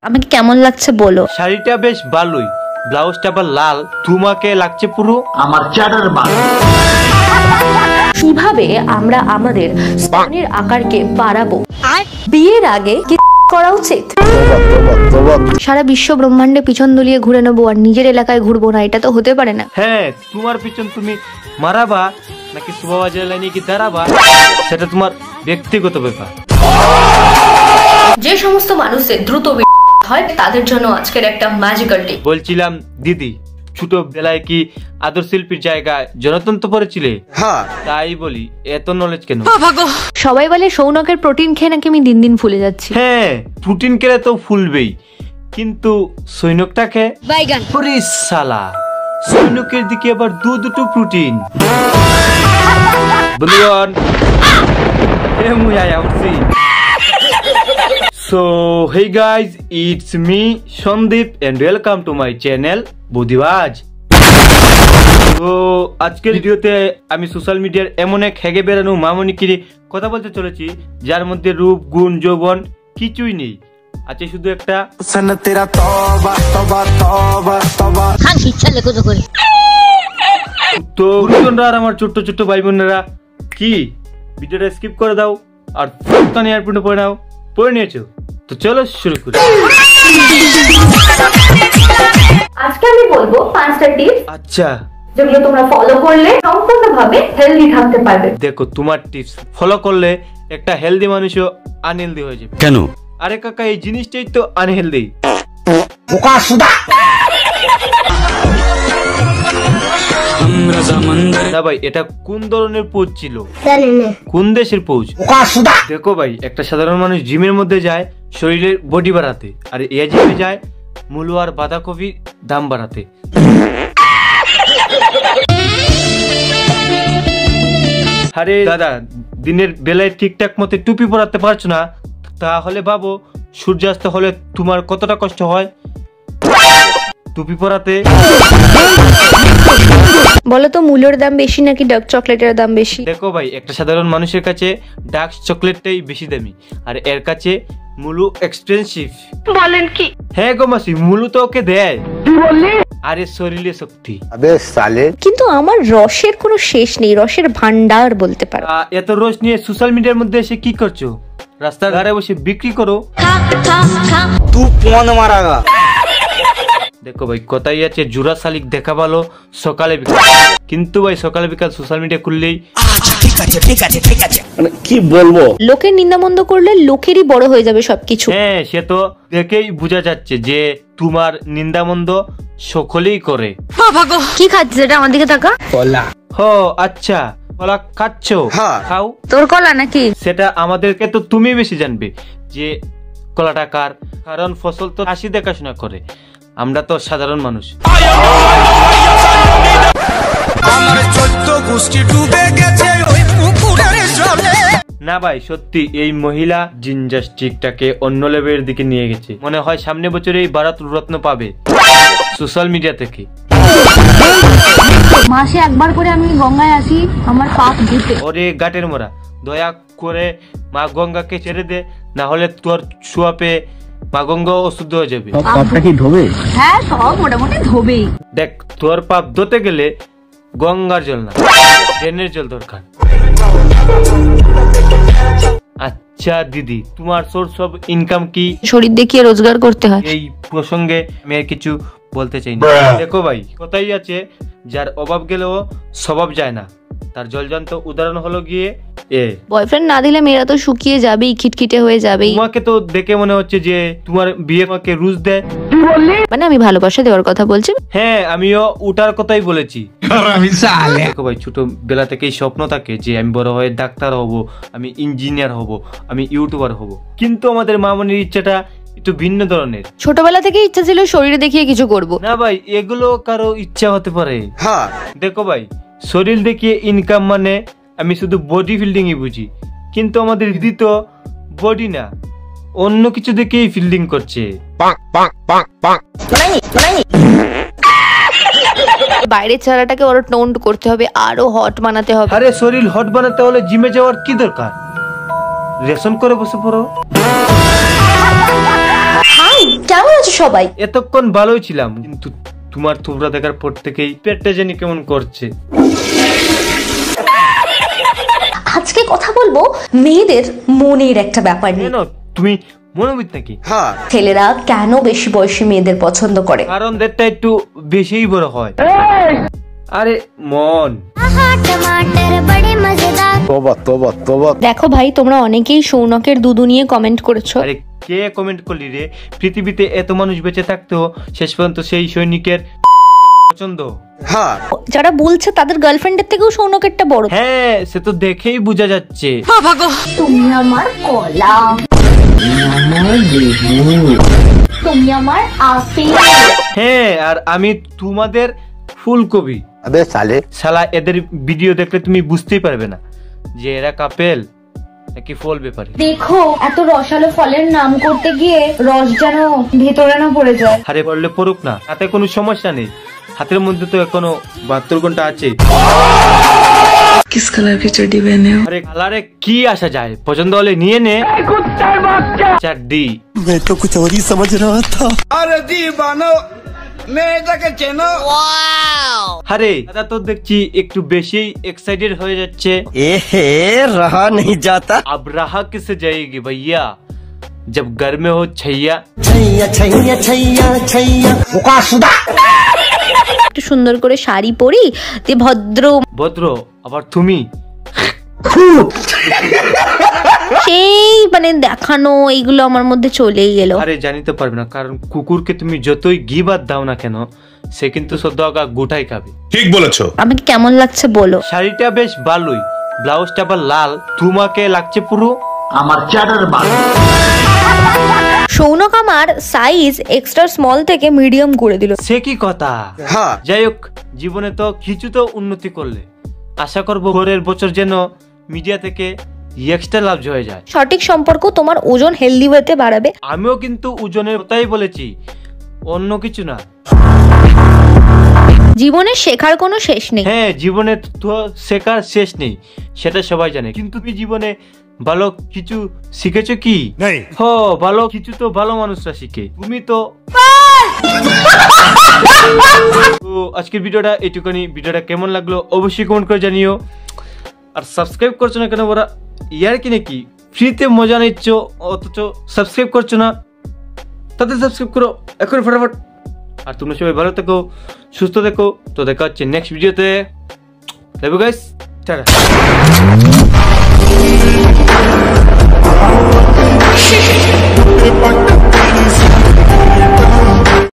আমাকে কেমন লাগছে বলো? শাড়িটা বেশ ভালোই, ব্লাউজটা আবার লাল, তোমাকে লাগছে পুরো আমার চ্যাটার বাল। কিভাবে আমরা আমাদের স্তনের আকারকে বাড়াবো? বিয়ের আগে কি করা উচিত? সারা বিশ্ব ব্রহ্মাণ্ডে পিছন দুলিয়ে ঘুরে নেবো আর নিজের এলাকায় ঘুরবো না, এটা তো হতে পারে না। হ্যাঁ, তোমার পিছন তুমি মারাবা নাকি সুবাবাজের লাইনে কি দাঁড়াবা সেটা তোমার ব্যক্তিগত ব্যাপার। যে সমস্ত মানুষের দ্রুত হয় তাদের জন্য আজকের একটা ম্যাজিক্যাল ডে। বলছিলাম দিদি, ছোট বেলায় কি আদর শিল্পীর জায়গায় জনতন্ত্র পড়েছিলে? হ্যাঁ, তাই বলি এত নলেজ কেন? সবাই বলে সৌনকের প্রোটিন খেয়ে নাকি আমি দিন দিন ফুলে যাচ্ছি। হ্যাঁ, প্রোটিন খেলে তো ফুলবেই, কিন্তু সৈনকটাকে বাইগান পুরি সালা, সৈনকের দিকে আবার দুটো প্রোটিন। বলুন এ মুই আয়া উঠছি। So hey guys, it's me Sandeep and welcome to my channel বুদ্ধিবাজ। তো আজকের ভিডিওতে আমি সোশ্যাল মিডিয়ার এমন এক হেগে বেড়ানো মামনিকিরে কথা বলতে চলেছি যার মধ্যে রূপ গুণ যৌবন কিছুই নেই, আছে শুধু একটা তো গুরুজনরা আর আমার ছোট্ট ছোট্ট ভাই বোনেরা কি ভিডিওটা স্কিপ করে দাও আর ফুলতানি এয়ারপোর্টে পড়ে নাও। পড়ে নিয়েছো তো চলো শুরু করি। আজকে আমি বলবো 5টা টিপস, আচ্ছা, যেগুলো তোমরা ফলো করলে সম্পূর্ণভাবে হেলদি থাকতে পারবে। দেখো, তোমার টিপস ফলো করলে একটা হেলদি মানুষও আনহেলদি হয়ে যাবে। কেন? আরে কাকা, এই জিনিসটাই তো আনহেলদি। না ভাই, এটা কোন ধরনের পোজ ছিল? কোন দেশের পোজ? দেখো ভাই, একটা সাধারণ মানুষ জিমের মধ্যে যায় শরীরের বডি বাড়াতে, আর এ জিমে যায় মূলো আর বাঁধাকপির দাম বাড়াতে। আরে দাদা, দিনের বেলায় ঠিকঠাক মতো টুপি পরাতে পারছো না, তাহলে ভাবো সূর্যাস্ত হলে তোমার কতটা কষ্ট হয় টুপি পরাতে। বলো তো, মূলোর দাম বেশি নাকি ডার্ক চকলেটের দাম বেশি? দেখো ভাই, একটা সাধারণ মানুষের কাছে ডার্ক চকলেটটাই বেশি দামি, আর এর কাছে মূলো এক্সপেন্সিভ। বলেন কি? হ্যাঁ গো মাসি, মূলো তো ওকে দেয়। কি বললি? আরে শরীরে শক্তি। আবে সালে, কিন্তু আমার রসের কোনো শেষ নেই, রসের ভান্ডার বলতে পারো। এত রস নিয়ে সোশ্যাল মিডিয়ার মধ্যে এসে কি করছো? রাস্তার ধারে বসে বিক্রি করো। তু কোন মারাগা? দেখো ভাই, কথাই আছে জোড়া শালিক দেখা ভালো সকালে বিকাল, কিন্তু ভাই সকালে বিকাল সোশ্যাল মিডিয়া খুললেই মানে কি বলবো, লোকের নিন্দামন্দ করলে লোকেরই বড় হয়ে যাবে সবকিছু। হ্যাঁ, সে তো দেখেই বোঝা যাচ্ছে যে তোমার নিন্দামন্দ সকলেই করে। কি খাচ্ছিস? এটা আমার দিকে তাকা। কলা। হো আচ্ছা, কলা খাচ্ছো? খাও। তোর কলা নাকি? সেটা আমাদেরকে তো তুমি বেশি জানবে যে কলাটা কার, কারণ ফসল তো চাষি দেখাশোনা করে, আমরা তো সাধারণ মানুষ। না ভাই, সত্যি এই মহিলা জিমন্যাস্টিকটাকে অন্য লেভেলের দিকে নিয়ে গেছে। মনে হয় সামনে বছরে এই ভারত রত্ন পাবে সোশ্যাল মিডিয়া থেকে। মাসে একবার করে আমি গঙ্গায় আসি আমার পাপ ধুতে। ওরে গাটের মোড়া, দয়া করে মা গঙ্গাকে ছেড়ে দে, না হলে তোর ছোঁয়াপে মা গঙ্গা অশুদ্ধ হয়ে যাবে। পাপটা কি ধোবে? হ্যাঁ, সব মোটামুটি ধোবেই। দেখ, তোর পাপ ধুতে গেলে গঙ্গার জল না, ড্রেনের জল দরকার। আচ্ছা দিদি, তোমার সোর্স অফ ইনকাম কি? শরীর দেখিয়ে রোজগার করতে হয়। এই প্রসঙ্গে আমি আর কিছু বলতে চাই না। দেখো ভাই, কথাই আছে যার অভাব গেলেও স্বভাব যায় না, তার জলজান্ত উদাহরণ হলো গিয়ে বয়ফ্রেন্ড না দিলে মেয়েরা তো শুকিয়ে যাবেই, খিটখিটে হয়ে যাবেই। তোমাকে তো দেখে মনে হচ্ছে যে তোমার বিয়ে আমাকে রুজ দেয়। মানে আমি ভালোবাসা দেওয়ার কথা বলছি। হ্যাঁ, আমিও ওটার কথাই বলেছি। দেখো ভাই, ছোট বেলা থেকেই স্বপ্ন থাকে যে আমি বড় হয়ে ডাক্তার হব, আমি ইঞ্জিনিয়ার হব, আমি ইউটিউবার হব, কিন্তু আমাদের মামনির ইচ্ছাটা একটু ভিন্ন ধরনের। ছোটবেলা থেকে ইচ্ছা ছিল শরীরে দেখিয়ে কিছু করব। না ভাই, এগুলো কারো ইচ্ছা হতে পারে। দেখো ভাই, শরীর দেখিয়ে ইনকাম মানে আমি শুধু বডি ফিল্ডিংই বুঝি, কিন্তু আমাদের দিদি তো বডি না, অন্য কিছু দেখেই ফিল্ডিং করছে। বাইরের চেহারাটাকে ওর টোন্ড করতে হবে, আরো হট বানাতে হবে। আরে শরীর হট বানাতে হলে জিমে যাওয়ার কি দরকার? রেশন করে বসে পড়ো। হাই, কেমন আছো সবাই? এতক্ষণ ভালোই ছিলাম, কিন্তু তোমার থুবড়া দেখার পর থেকেই পেটটা জানি কেমন করছে। আজকে কথা বলবো মেয়েদের মনের একটা ব্যাপার নিয়ে। কেন তুমি মনোবিদ নাকি? ছেলেরা কেন বেশি বয়সী মেয়েদের পছন্দ করে? কারণ দেড়টা একটু বেশিই বড় হয়। আরে মন। तोबा तोबा तोबा। দেখো ভাই, তোমরা অনেকেই সৌনকের দুদু নিয়ে কমেন্ট করেছো। আরে কে কমেন্ট করলি রে? পৃথিবীতে এত মানুষ বেঁচে থাকতেও শেষ পর্যন্ত সেই সৈনিকের পছন্দ। যারা বলছে তাদের গার্লফ্রেন্ডের থেকেও সৌনকেরটা বড়। হ্যাঁ, সে তো দেখেই বোঝা যাচ্ছে। তুমি আমার কলা, তুমি আমার আপেল। হ্যাঁ, আর আমি তোমাদের ফুলকপি। अबे साले শালা, এদের ভিডিও দেখলে তুমি বুঝতেই পারবে না যে এরা কাপেল নাকি ফল ব্যাপারী। দেখো, এত রসালো ফলের নাম করতে গিয়ে রস যেন ভেতরে না পড়ে যায়। আরে পড়লে পড়ুক না, তাতে কোনো সমস্যা নেই। হাতের মধ্যে তো এখনো 72 ঘন্টা আছে। किस कलर की चड्डी पहने हो? আরে কালারে কি আসা যায়, পছন্দ হলে নিয়ে নে। চাড্ডি। मैं तो कुछ और ही समझ रहा था। अरे दीवानो মেয়েটাকে চেনো? আরে দাদা তো দেখছি একটু বেশি এক্সাইটেড হয়ে যাচ্ছে। एहे रहा नहीं जाता। अब रहा किसे जाएगी भैया, जब घर में हो छैया। छैया छैया छैया छैया একটু সুন্দর করে শাড়ি পরি, তে ভদ্র ভদ্র আবার তুমি। সেই মানে দেখানো, এইগুলো আমার মধ্যে চলেই গেল। আরে জানিতে পারবে না, কারণ কুকুরকে তুমি যতই ঘি ভাত দাও না কেন, সে কিন্তু সদ্য আগা গোটাই খাবে। ঠিক বলেছো। আমাকে কেমন লাগছে বলো? শাড়িটা বেশ ভালোই, ব্লাউজটা আবার লাল, তোমাকে লাগছে পুরো আমার চ্যাটার বাল। সৌনক আমার সাইজ এক্সট্রা স্মল থেকে মিডিয়াম করে দিল। সে কি কথা। হ্যাঁ যাই হোক, জীবনে তো কিছু তো উন্নতি করলে, আশা করবো পরের বছর যেন মিডিয়া থেকে এক্সট্রা লাভ হয়ে যায়। সঠিক সম্পর্ক তোমার ওজন হেলদি ওয়েতে বাড়াবে। আমিও কিন্তু ওজনের কথাই বলেছি, অন্য কিছু না। জীবনে শেখার কোনো শেষ নেই। হ্যাঁ, জীবনে তো শেখার শেষ নেই, সেটা সবাই জানে, কিন্তু তুমি জীবনে ভালো কিছু শিখেছো কি? ভালো কিছু তো ভালো মানুষরা শিখে, তুমি তো। তো আজকের ভিডিওটা এইটুকুনি। ভিডিওটা কেমন লাগলো অবশ্যই কমেন্ট করে জানিও। আর সাবস্ক্রাইব করছো না কেন বড়া? ইয়ার কি নাকি ফ্রিতে মজা নিচ্ছ অথচ সাবস্ক্রাইব করছো না? তাতে সাবস্ক্রাইব করো এখন ফটাফট। আর তোমরা সবাই ভালো থেকো, সুস্থ থেকো। তো দেখা হচ্ছে নেক্সট ভিডিওতে। Love you guys, tata.